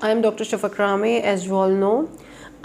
I am Dr. Shafaq Rame, as you all know.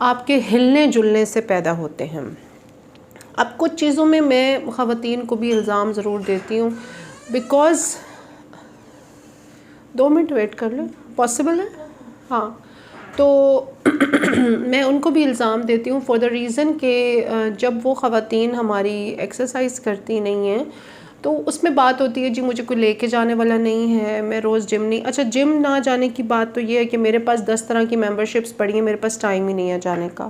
آپ کے ہلنے جلنے سے پیدا ہوتے ہیں. اب کچھ چیزوں میں خواتین کو بھی الزام ضرور دیتی ہوں بیکاز 2 منٹ ویٹ کر لیں پاسبل ہے. ہاں تو میں ان کو بھی الزام دیتی ہوں فار دا ریزن کہ جب وہ خواتین ہماری ایکسرسائز کرتی نہیں ہیں تو اس میں بات ہوتی ہے جی مجھے کوئی لے کے جانے والا نہیں ہے, میں روز جم نہیں. اچھا جم نہ جانے کی بات تو یہ ہے کہ میرے پاس 10 طرح کی ممبرشپس پڑی ہیں, میرے پاس ٹائم ہی نہیں ہے جانے کا.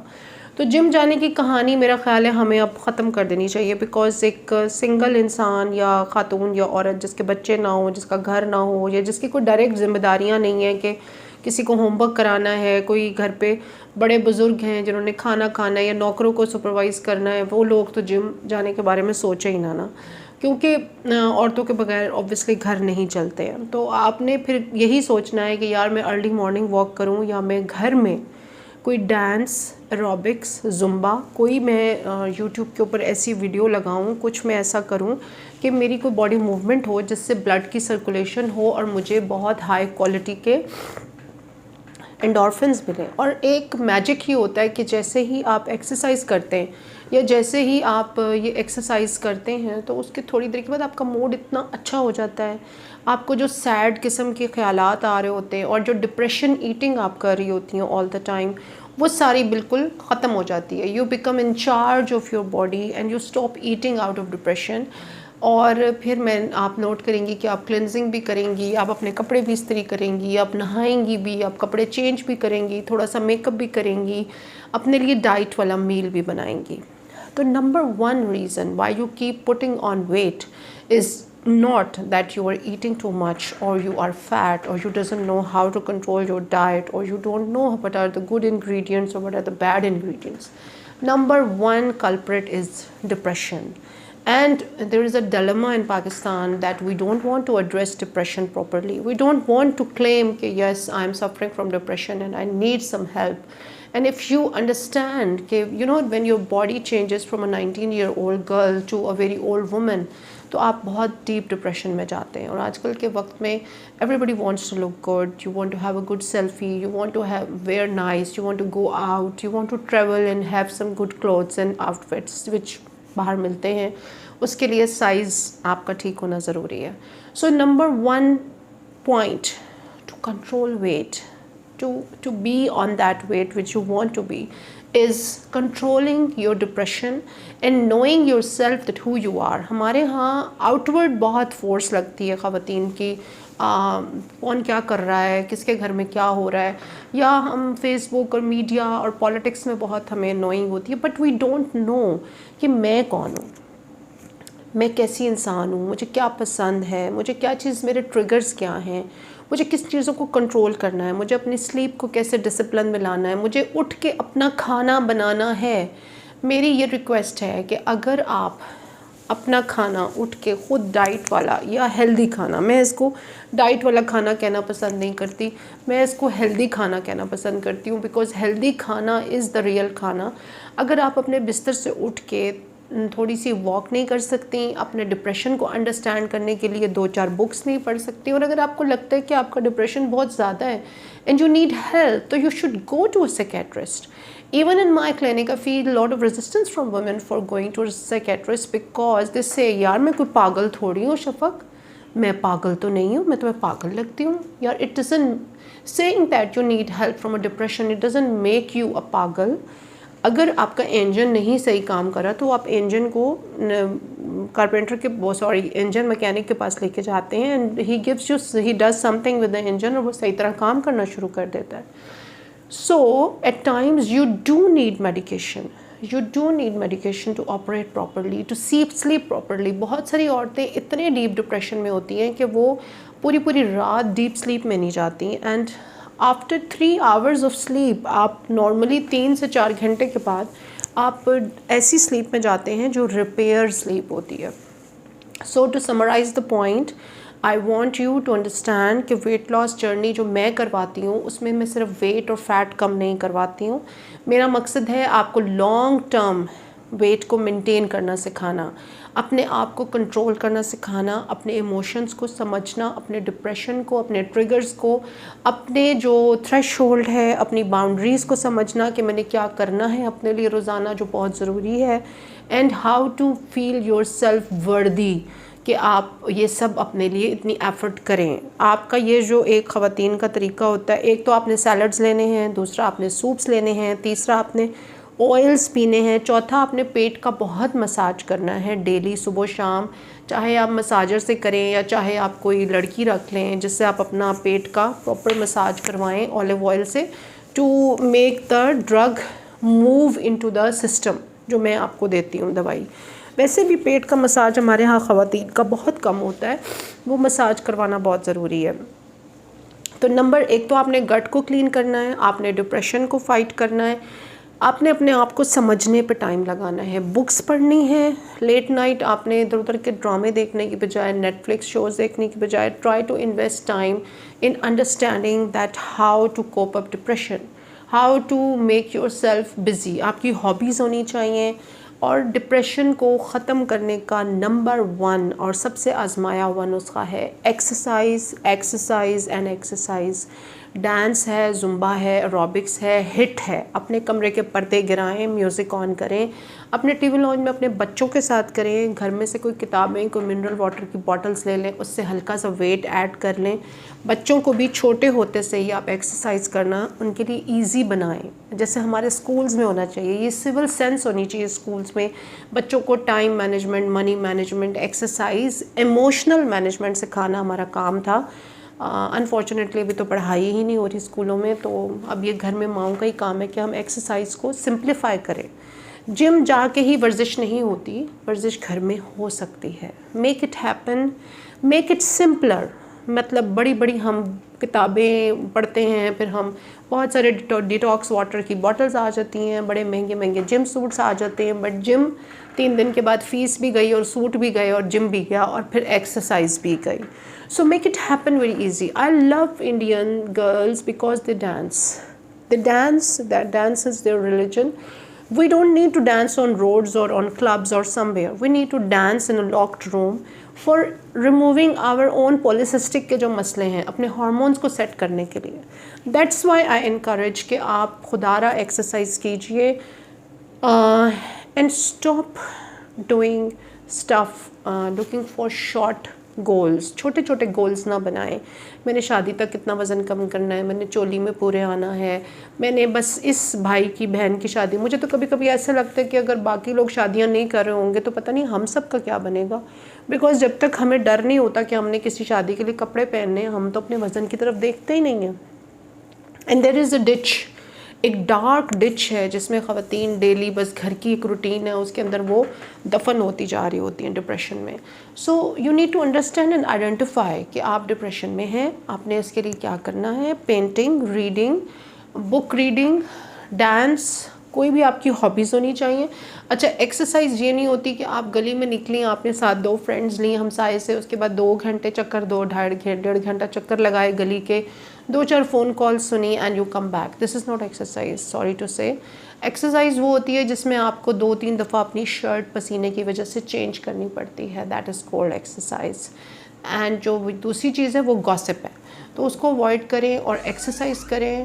تو جم جانے کی کہانی میرا خیال ہے ہمیں اب ختم کر دینی چاہیے بیکاز ایک سنگل انسان یا خاتون یا عورت جس کے بچے نہ ہوں, جس کا گھر نہ ہو, یا جس کی کوئی ڈائریکٹ ذمہ داریاں نہیں ہیں کہ کسی کو ہوم ورک کرانا ہے, کوئی گھر پہ بڑے بزرگ ہیں جنہوں نے کھانا کھانا ہے یا نوکروں کو سپروائز کرنا ہے, وہ لوگ تو جم جانے کے بارے میں سوچے ہی نہ کیونکہ عورتوں کے بغیر اوبویسلی گھر نہیں چلتے ہیں. تو آپ نے پھر یہی سوچنا ہے کہ یار میں ارلی مارننگ واک کروں یا میں گھر میں کوئی ڈانس, ایروبکس, زمبا, کوئی میں یوٹیوب کے اوپر ایسی ویڈیو لگاؤں, کچھ میں ایسا کروں کہ میری کوئی باڈی موومنٹ ہو جس سے بلڈ کی سرکولیشن ہو اور مجھے بہت ہائی کوالٹی کے انڈورفنز ملیں. اور ایک میجک ہی ہوتا ہے کہ جیسے ہی آپ ایکسرسائز کرتے ہیں یا جیسے ہی آپ یہ ایکسرسائز کرتے ہیں تو اس کے تھوڑی دیر کے بعد آپ کا موڈ اتنا اچھا ہو جاتا ہے, آپ کو جو سیڈ قسم کے خیالات آ رہے ہوتے ہیں اور جو ڈپریشن ایٹنگ آپ کر رہی ہوتی ہیں آل دا ٹائم, وہ ساری بالکل ختم ہو جاتی ہے. You become in charge of your body and you stop eating out of depression. اور پھر آپ نوٹ کریں گی کہ آپ کلینزنگ بھی کریں گی, آپ اپنے کپڑے بھی استری کریں گی, آپ نہائیں گی بھی, آپ کپڑے چینج بھی کریں گی, تھوڑا سا میک اپ بھی کریں گی, اپنے لیے ڈائٹ والا میل بھی بنائیں گی. تو number 1 reason why you keep putting on weight is not that you are eating too much or you are fat or you doesn't know how to control your diet or you don't know what are the good ingredients or what are the bad ingredients. Number 1 culprit is depression. And there is a dilemma in Pakistan that we don't want to address depression properly. We don't want to claim that yes, I am suffering from depression and I need some help. And if you understand that, when your body changes from a 19-year-old girl to a very old woman, تو آپ بہت deep depression میں جاتے ہیں. اور آج کل کے وقت میں everybody wants to look good, you want to have a good selfie, you want to wear nice, you want to go out, you want to travel and have some good clothes and outfits which باہر ملتے ہیں, اس کے لیے size آپ کا ٹھیک ہونا ضروری ہے. So number 1 point to control weight, to be on that weight which you want to be, is controlling your depression and knowing yourself that who you are. ہمارے ہاں outward بہت فورس لگتی ہے خواتین کی, کون کیا کر رہا ہے, کس کے گھر میں کیا ہو رہا ہے, یا ہم فیس بک اور میڈیا اور پالیٹکس میں بہت ہمیں نوئنگ ہوتی ہے, بٹ وی ڈونٹ نو کہ میں کون ہوں, میں کیسی انسان ہوں, مجھے کیا پسند ہے, مجھے کیا چیز, میرے ٹریگرز کیا ہیں, مجھے کس چیزوں کو کنٹرول کرنا ہے, مجھے اپنی سلیپ کو کیسے ڈسپلن میں لانا ہے, مجھے اٹھ کے اپنا کھانا بنانا ہے. میری یہ ریکویسٹ ہے کہ اگر آپ اپنا کھانا اٹھ کے خود ڈائٹ والا یا ہیلدی کھانا, میں اس کو ڈائٹ والا کھانا کہنا پسند نہیں کرتی, میں اس کو ہیلدی کھانا کہنا پسند کرتی ہوں بیکاز ہیلدی کھانا از دا ریئل کھانا. اگر آپ اپنے بستر سے اٹھ کے تھوڑی سی واک نہیں کر سکتی, اپنے ڈپریشن کو انڈرسٹینڈ کرنے کے لیے 2-4 بکس نہیں پڑھ سکتی, اور اگر آپ کو لگتا ہے کہ آپ کا ڈپریشن بہت زیادہ ہے اینڈ یو نیڈ ہیلپ, تو you should go to a psychiatrist. Even in my clinic, I feel a lot of resistance from women for going to a psychiatrist because they say, یار میں کوئی پاگل تھوڑی ہوں شفق, میں پاگل تو نہیں ہوں, میں تمہیں پاگل لگتی ہوں. یار it doesn't saying that you need help from a depression, it doesn't make you a پاگل. اگر آپ کا انجن نہیں صحیح کام کرا تو آپ انجن کو کارپینٹر کے انجن میکینک کے پاس لے کے جاتے ہیں and he does something with the engine, اور وہ صحیح طرح کام کرنا شروع کر دیتا ہے. So at times you do need medication. You do need medication to operate properly, to sleep properly. بہت ساری عورتیں اتنے ڈیپ ڈپریشن میں ہوتی ہیں کہ وہ پوری رات ڈیپ سلیپ میں نہیں جاتی, and after 3 hours of sleep آپ نارملی 3 سے 4 گھنٹے کے بعد آپ ایسی سلیپ میں جاتے ہیں جو ریپیئر سلیپ ہوتی ہے. So to summarize the point, I want you to understand کہ ویٹ لاس جرنی جو میں کرواتی ہوں اس میں صرف ویٹ اور فیٹ کم نہیں کرواتی ہوں. میرا مقصد ہے آپ کو لانگ ٹرم ویٹ کو مینٹین کرنا سکھانا، اپنے آپ کو کنٹرول کرنا سکھانا، اپنے ایموشنز کو سمجھنا، اپنے ڈپریشن کو، اپنے ٹریگرز کو، اپنے جو تھریش ہولڈ ہے، اپنی باؤنڈریز کو سمجھنا کہ میں نے کیا کرنا ہے اپنے لیے روزانہ جو بہت ضروری ہے، and how to feel yourself worthy کہ آپ یہ سب اپنے لیے اتنی ایفرٹ کریں. آپ کا یہ جو ایک خواتین کا طریقہ ہوتا ہے، ایک تو آپ نے سیلڈز لینے ہیں، دوسرا آپ نے سوپس لینے ہیں، تیسرا آپ نے آئلس پینے ہیں، چوتھا آپ نے پیٹ کا بہت مساج کرنا ہے ڈیلی صبح و شام، چاہے آپ مساجر سے کریں یا چاہے آپ کوئی لڑکی رکھ لیں جس سے آپ اپنا پیٹ کا پراپر مساج کروائیں اولیو آئل سے، to make the drug move into the system جو میں آپ کو دیتی ہوں دوائی. ویسے بھی پیٹ کا مساج ہمارے ہاں خواتین کا بہت کم ہوتا ہے، وہ مساج کروانا بہت ضروری ہے. تو نمبر ایک تو آپ نے گٹ کو کلین کرنا ہے، آپ نے ڈپریشن کو فائٹ کرنا ہے، آپ نے اپنے آپ کو سمجھنے پہ ٹائم لگانا ہے، بکس پڑھنی ہے. لیٹ نائٹ آپ نے ادھر ادھر کے ڈرامے دیکھنے کی بجائے، نیٹ فلکس شوز دیکھنے کی بجائے، try to invest time in understanding that how to cope up depression, how to make yourself busy. آپ کی ہابیز ہونی چاہیے. اور ڈپریشن کو ختم کرنے کا نمبر 1 اور سب سے آزمایا ہوا نسخہ ہے exercise, exercise and exercise. Dance ہے، زمبا ہے، ایروبکس ہے، ہٹ ہے. اپنے کمرے کے پردے گرائیں، میوزک آن کریں، اپنے ٹی وی لاؤنج میں اپنے بچوں کے ساتھ کریں، گھر میں سے کوئی کتابیں، کوئی منرل واٹر کی بوٹلز لے لیں، اس سے ہلکا سا ویٹ ایڈ کر لیں. بچوں کو بھی چھوٹے ہوتے سے ہی آپ ایکسرسائز کرنا ان کے لیے ایزی بنائیں، جیسے ہمارے اسکولز میں ہونا چاہیے. یہ سول سینس ہونی چاہیے اسکولز میں. بچوں کو time management, money management, exercise, emotional management سکھانا ہمارا کام تھا. انفارچونیٹلی ابھی تو پڑھائی ہی نہیں ہو رہی اسکولوں میں، تو اب یہ گھر میں ماؤں کا ہی کام ہے کہ ہم ایکسرسائز کو سمپلیفائی کریں. جم جا کے ہی ورزش نہیں ہوتی، ورزش گھر میں ہو سکتی ہے. Make it happen, make it سمپلر. مطلب بڑی بڑی ہم کتابیں پڑھتے ہیں، پھر ہم بہت سارے ڈیٹاکس واٹر کی بوٹلز آ جاتی ہیں، بڑے مہنگے مہنگے جم سوٹس آ جاتے ہیں، بٹ جم 3 دن کے بعد فیس بھی گئی اور سوٹ بھی گئے اور جم بھی گیا اور پھر ایکسرسائز بھی گئی. So make it happen very easy. I love Indian girls because they dance. They dance, that dance is their religion. We don't need to dance on roads or on clubs or somewhere. We need to dance in a locked room for removing our own polycystic کے جو مسئلے ہیں اپنے hormones کو set کرنے کے لیے. That's why I encourage کہ آپ خودارہ ایکسرسائز کیجئے and stop doing stuff looking for short goals. چھوٹے چھوٹے گولز نہ بنائیں. میں نے شادی تک کتنا وزن کم کرنا ہے، میں نے چولی میں پورے آنا ہے، میں نے بس اس بھائی کی بہن کی شادی. مجھے تو کبھی کبھی ایسا لگتا ہے کہ اگر باقی لوگ شادیاں نہیں کر رہے ہوں گے تو پتہ نہیں ہم سب کا کیا بنے گا. بیکاز جب تک ہمیں ڈر نہیں ہوتا کہ ہم نے کسی شادی کے لیے کپڑے پہننے ہیں، ہم تو اپنے وزن کی طرف دیکھتے ہی نہیں ہیں. And there is a Dutch, ایک ڈارک ڈچ ہے جس میں خواتین ڈیلی بس گھر کی ایک روٹین ہے، اس کے اندر وہ دفن ہوتی جا رہی ہوتی ہیں ڈپریشن میں. So you need to understand and identify کہ آپ ڈپریشن میں ہیں، آپ نے اس کے لیے کیا کرنا ہے. Painting, reading, book reading, dance, کوئی بھی آپ کی ہابیز ہونی چاہیے. اچھا ایکسرسائز یہ نہیں ہوتی کہ آپ گلی میں نکلیں، آپ نے ساتھ 2 فرینڈز لیں ہمسائے سے، اس کے بعد 2 گھنٹے چکر، 2-2.5 گھنٹہ چکر لگائے گلی کے، 2-4 فون کال سنی and you come back. This is not exercise, sorry to say. Exercise وہ ہوتی ہے جس میں آپ کو 2-3 دفعہ اپنی شرٹ پسینے کی وجہ سے چینج کرنی پڑتی ہے. That is called exercise. And جو دوسری چیز ہے وہ گاسپ ہے، تو اس کو اوائڈ کریں اور ایکسرسائز کریں.